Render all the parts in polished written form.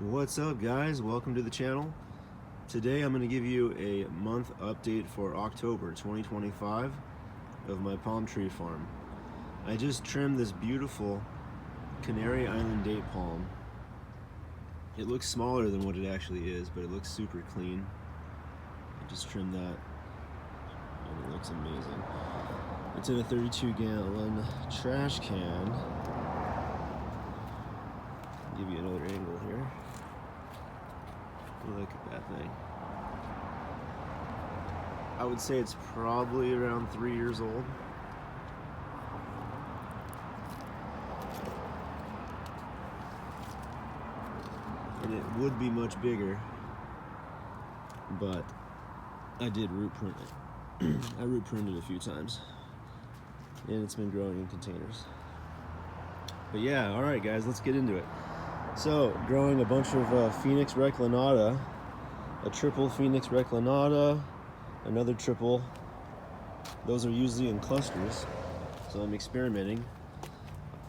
What's up, guys? Welcome to the channel. Today I'm going to give you a month update for October 2025 of my palm tree farm. I just trimmed this beautiful Canary Island date palm. It looks smaller than what it actually is, but it looks super clean. I just trimmed that and it looks amazing. It's in a 32-gallon trash can. I'll give you another angle here. Look at that thing. I would say it's probably around 3 years old. And it would be much bigger, but I did root prune it. I root pruned it a few times, and it's been growing in containers. But yeah, all right, guys, let's get into it. So, growing a bunch of Phoenix reclinata, a triple Phoenix reclinata, another triple. Those are usually in clusters, so I'm experimenting.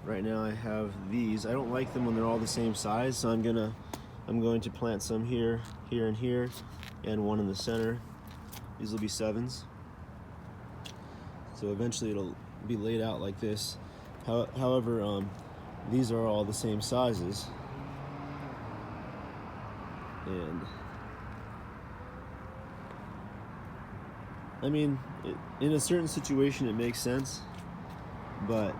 Right now I have these. I don't like them when they're all the same size, so I'm going to plant some here, here, and here, and one in the center. These will be 7s. So eventually it'll be laid out like this. However, these are all the same sizes. And I mean, in a certain situation it makes sense, but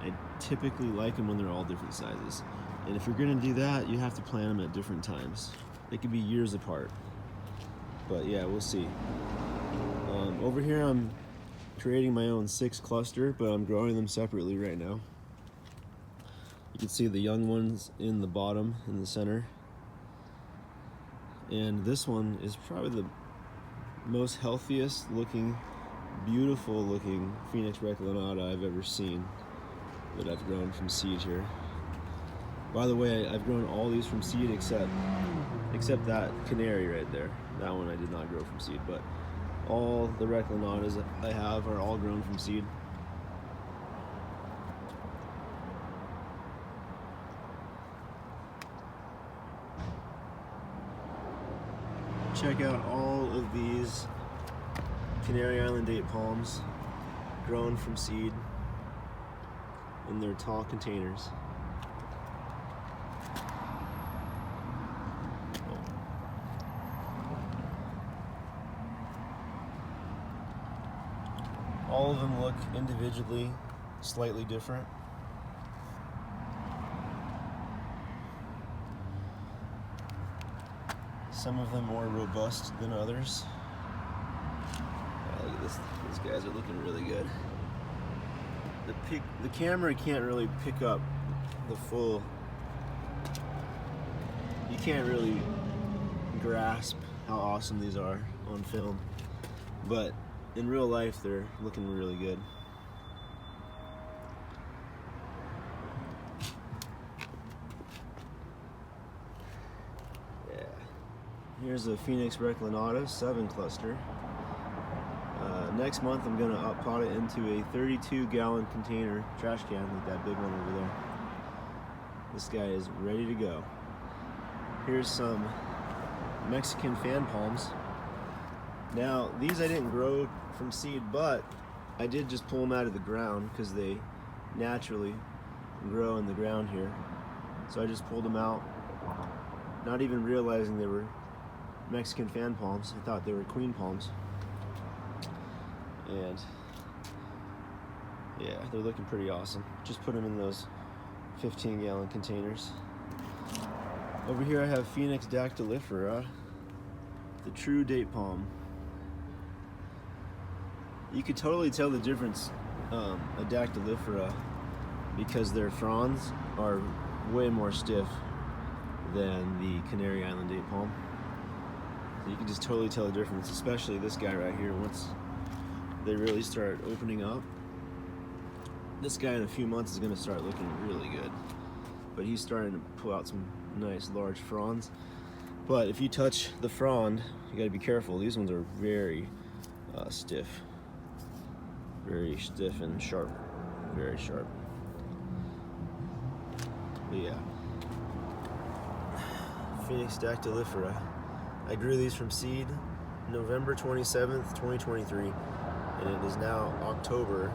I typically like them when they're all different sizes. And if you're gonna do that, you have to plant them at different times. They could be years apart. But yeah, we'll see. Over here I'm creating my own 6 cluster, but I'm growing them separately right now. You can see the young ones in the bottom, in the center. And this one is probably the most healthiest looking, beautiful looking Phoenix reclinata I've ever seen that I've grown from seed here. By the way, I've grown all these from seed except that canary right there. That one I did not grow from seed, but all the reclinatas I have are all grown from seed. Check out all of these Canary Island date palms grown from seed in their tall containers. All of them look individually slightly different. Some of them more robust than others. Look at this. These guys are looking really good. The camera can't really pick up the full. You can't really grasp how awesome these are on film, but in real life they're looking really good. Here's a Phoenix reclinata 7 cluster. Next month I'm going to pot it into a 32-gallon container trash can, like that big one over there. This guy is ready to go. Here's some Mexican fan palms. Now these I didn't grow from seed, but I did just pull them out of the ground because they naturally grow in the ground here. So I just pulled them out, not even realizing they were Mexican fan palms. I thought they were queen palms. And yeah, they're looking pretty awesome. Just put them in those 15-gallon containers. Over here I have Phoenix dactylifera, the true date palm. You could totally tell the difference a dactylifera because their fronds are way more stiff than the Canary Island date palm. So you can just totally tell the difference, especially this guy right here. Once they really start opening up, this guy in a few months is going to start looking really good. But he's starting to pull out some nice large fronds. But if you touch the frond, you got to be careful. These ones are very stiff and sharp, very sharp. But yeah, Phoenix dactylifera. I grew these from seed November 27th, 2023, and it is now October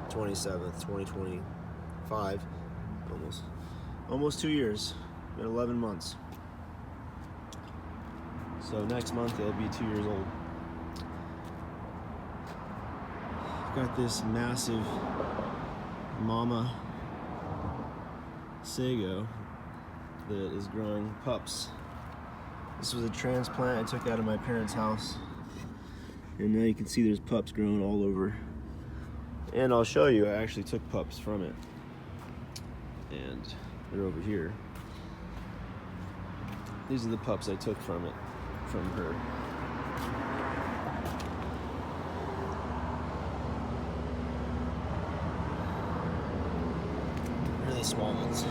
27th, 2025. Almost 2 years, been 11 months. So next month it'll be 2 years old. Got this massive mama sago that is growing pups. This was a transplant I took out of my parents' house, and now you can see there's pups growing all over. And I'll show you, I actually took pups from it, and they're over here. These are the pups I took from it, from her. Really small ones.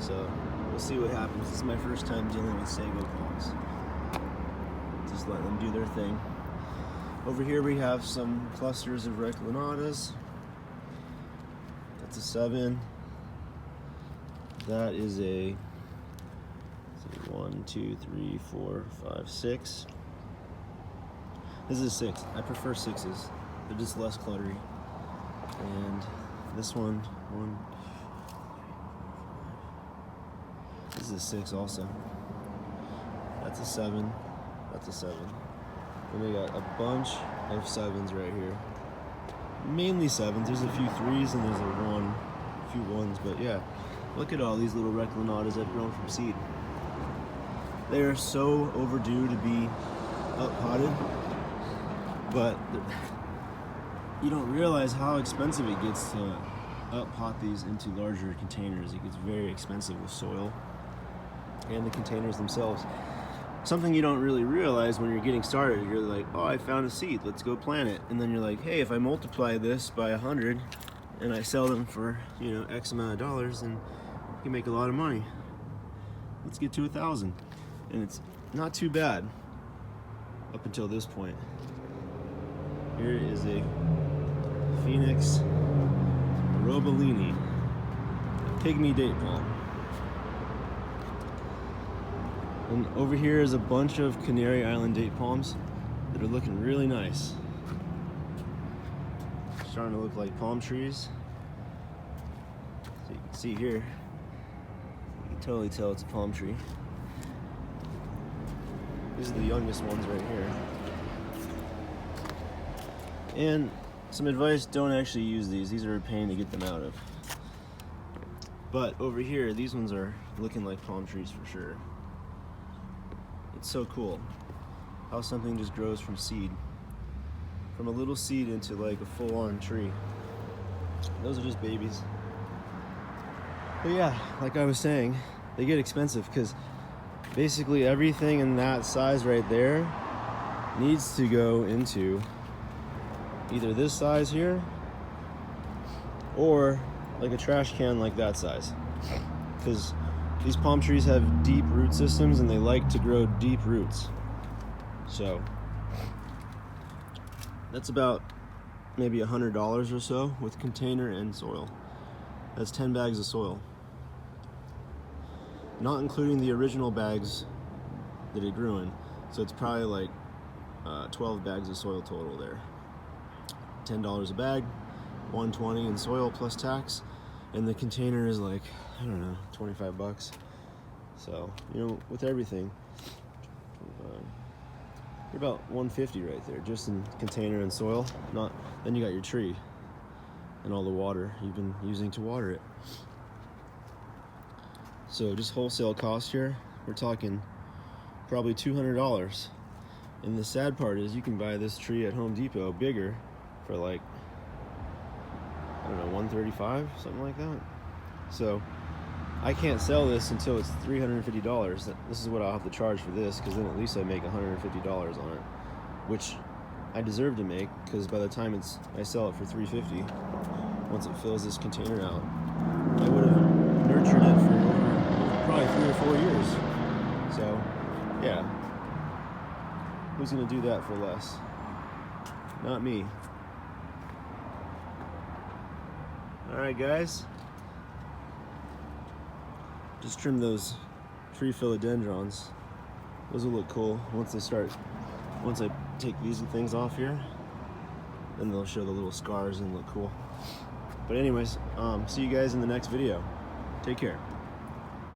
So we'll see what happens. This is my first time dealing with sago palms. Just let them do their thing. Over here we have some clusters of reclinatas. That's a 7. That is a 1, 2, 3, 4, 5, 6. This is a 6. I prefer 6s. They're just less cluttery. And this one, this is a 6 also. That's a 7. That's a 7. And we got a bunch of 7s right here. Mainly 7s. There's a few 3s and there's a few 1s, but yeah. Look at all these little reclinatas I've grown from seed. They are so overdue to be up-potted, but you don't realize how expensive it gets to up-pot these into larger containers. It gets very expensive with soil and the containers themselves. Something you don't really realize when you're getting started. You're like, oh, I found a seed, let's go plant it. And then you're like, hey, if I multiply this by 100 and I sell them for, X amount of dollars, then you can make a lot of money. Let's get to 1,000. And it's not too bad up until this point. Here is a Phoenix Robalini, a pygmy date palm. And over here is a bunch of Canary Island date palms that are looking really nice. Starting to look like palm trees. So you can see here, you can totally tell it's a palm tree. These are the youngest ones right here. And some advice, don't actually use these. These are a pain to get them out of. But over here, these ones are looking like palm trees for sure. It's so cool how something just grows from seed. From a little seed into like a full-on tree. Those are just babies. But yeah, like I was saying, they get expensive because basically everything in that size right there needs to go into either this size here or like a trash can like that size, because these palm trees have deep root systems and they like to grow deep roots. So that's about maybe $100 or so with container and soil. That's 10 bags of soil, not including the original bags that it grew in. So it's probably like 12 bags of soil total there. $10 a bag, $120 in soil plus tax, and the container is like, I don't know, 25 bucks. So, with everything, you're about $150 right there, just in container and soil. Then you got your tree and all the water you've been using to water it. So just wholesale cost here, we're talking probably $200. And the sad part is you can buy this tree at Home Depot bigger for like, I don't know, $135, something like that. So I can't sell this until it's $350. This is what I'll have to charge for this, because then at least I make $150 on it, which I deserve to make, because by the time I sell it for $350, once it fills this container out, I would have nurtured it for probably 3 or 4 years. So yeah, who's gonna do that for less? Not me. Alright guys, just trim those tree philodendrons. Those will look cool once I take these things off here. Then they'll show the little scars and look cool. But anyways, see you guys in the next video. Take care.